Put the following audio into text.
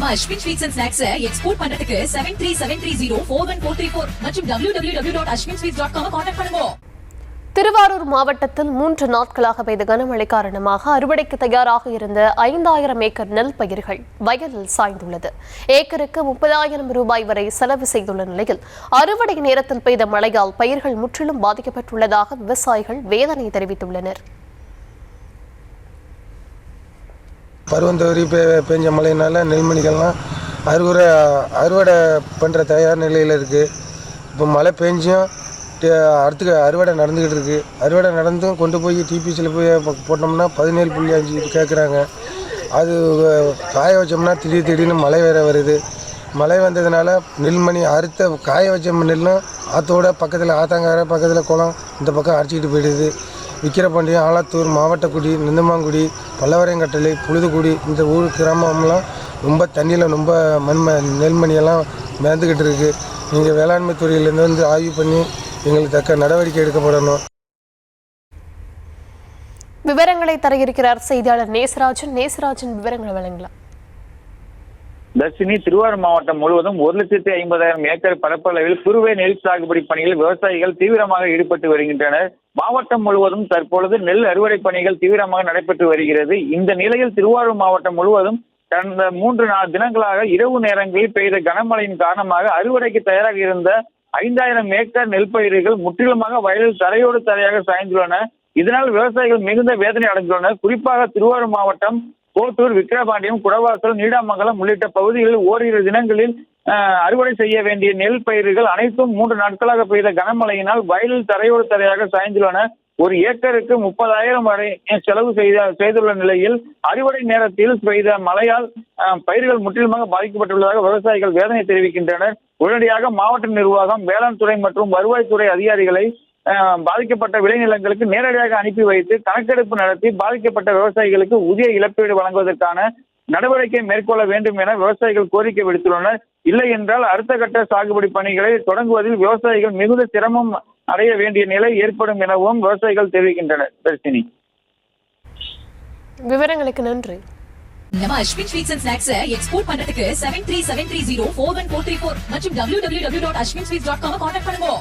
நம்ம Ashwin sweets and snacks export பண்றதுக்கு 7373041434 மற்றும் www.ashwinsweets.com கான்டாக்ட் பண்ணுங்க. திருவாரூர் மாவட்டத்தில் 3 நாட்களாக பெய்த கனமழை காரணமாக அறுவடைக்கு தயாராக இருந்த 5000 ஏக்கர் நெல் பயிர்கள் வயலில் சாய்ந்துள்ளது. ஏக்கருக்கு 30,000 ரூபாய் வரை செலவு செய்துள்ள நிலையில் அறுவடை நேரத்தில் பெய்த மழையால் பயிர்கள் முற்றிலும் பாதிக்கப்பட்டுள்ளதாக விவசாயிகள் வேதனை தெரிவித்துள்ளனர். பருவம் தவறி பெஞ்ச மழையினால நெல்மணிகள்லாம் அறுவடை பண்ணுற தயார் நிலையில் இருக்குது. இப்போ மழை பெஞ்சும் அடுத்து அறுவடை நடந்துக்கிட்டு இருக்குது. அறுவடை நடந்தும் கொண்டு போய் டிபிசியில் போய் போட்டோம்னா 17.5 கேட்குறாங்க. அது காய வச்சோம்னா திடீர்னு மழை வேறு வருது. மழை வந்ததுனால நெல்மணி அறுத்த காய வச்ச நெல்லும் ஆற்றோட பக்கத்தில் ஆத்தாங்கார பக்கத்தில் குளம் இந்த பக்கம் அரைச்சிக்கிட்டு போயிடுது. விக்கிரபாண்டியம், ஆலத்தூர், மாவட்டக்குடி, நிந்தமாங்குடி, பல்லவரையங்கட்டளை, புழுதுக்குடி இந்த ஊர் கிராமம்லாம் ரொம்ப தண்ணியில் ரொம்ப நெல்மணியெல்லாம் மிதந்துக்கிட்டு இருக்குது. நீங்கள் வேளாண்மை துறையிலேருந்து வந்து ஆய்வு பண்ணி எங்களுக்கு தக்க நடவடிக்கை எடுக்கப்படணும். விவரங்களை தர இருக்கிறார் செய்தியாளர் நேசராஜன். விவரங்களை வழங்கலாம். தர்ஷினி, திருவாரூர் மாவட்டம் முழுவதும் 1,50,000 ஏக்கர் பரப்பளவில் குறுவை நெல் சாகுபடி பணியில் விவசாயிகள் தீவிரமாக ஈடுபட்டு வருகின்றனர். மாவட்டம் முழுவதும் தற்பொழுது நெல் அறுவடை பணிகள் தீவிரமாக நடைபெற்று வருகிறது. இந்த நிலையில் திருவாரூர் மாவட்டம் முழுவதும் கடந்த 3-4 தினங்களாக இரவு நேரங்களில் பெய்த கனமழையின் காரணமாக அறுவடைக்கு தயாராக இருந்த 5000 ஏக்கர் நெல் பயிர்கள் முற்றிலுமாக வயலில் தரையோடு தரையாக சாய்ந்துள்ளன. இதனால் விவசாயிகள் மிகுந்த வேதனை அடைந்துள்ளனர். குறிப்பாக திருவாரூர் மாவட்டம் கோட்டூர், விக்கிரபாண்டியம், குடவாசல், நீடாமங்கலம் உள்ளிட்ட பகுதிகளில் ஓரிரு தினங்களில் அறுவடை செய்ய வேண்டிய நெல் பயிர்கள் அனைத்தும் 3 நாட்களாக பெய்த கனமழையினால் வயலில் தரையோடு தரையாக சாய்ந்துள்ளன. ஒரு ஏக்கருக்கு 30,000 வரை செலவு செய்துள்ள நிலையில் அறுவடை நேரத்தில் பெய்த மழையால் பயிர்கள் முற்றிலுமாக பாதிக்கப்பட்டுள்ளதாக விவசாயிகள் வேதனை தெரிவிக்கின்றனர். உடனடியாக மாவட்ட நிர்வாகம், வேளாண் துறை மற்றும் வருவாய்த்துறை அதிகாரிகளை பாதிக்கப்பட்ட விளைநிலங்களுக்கு நேரடியாக அனுப்பி வைத்து கணக்கெடுப்பு நடத்தி பாதிக்கப்பட்ட விவசாயிகளுக்கு உரிய இழப்பீடு வழங்குவதற்கான நடவடிக்கை மேற்கொள்ள வேண்டும் என விவசாயிகள் கோரிக்கை விடுத்துள்ளனர். இல்லை என்றால் அடுத்த கட்ட சாகுபடி பணிகளை தொடங்குவதில் விவசாயிகள் மிகுந்த சிரமம் அடைய வேண்டிய நிலை ஏற்படும் எனவும் விவசாயிகள் தெரிவிக்கின்றனர். தர்ஷினி, விவரங்களுக்கு நன்றி. நம்ம Ashwin sweets and snacks export பண்றதுக்கு 7373041434 மற்றும் www.ashwinsweets.com கான்டாக்ட் பண்ணுங்க.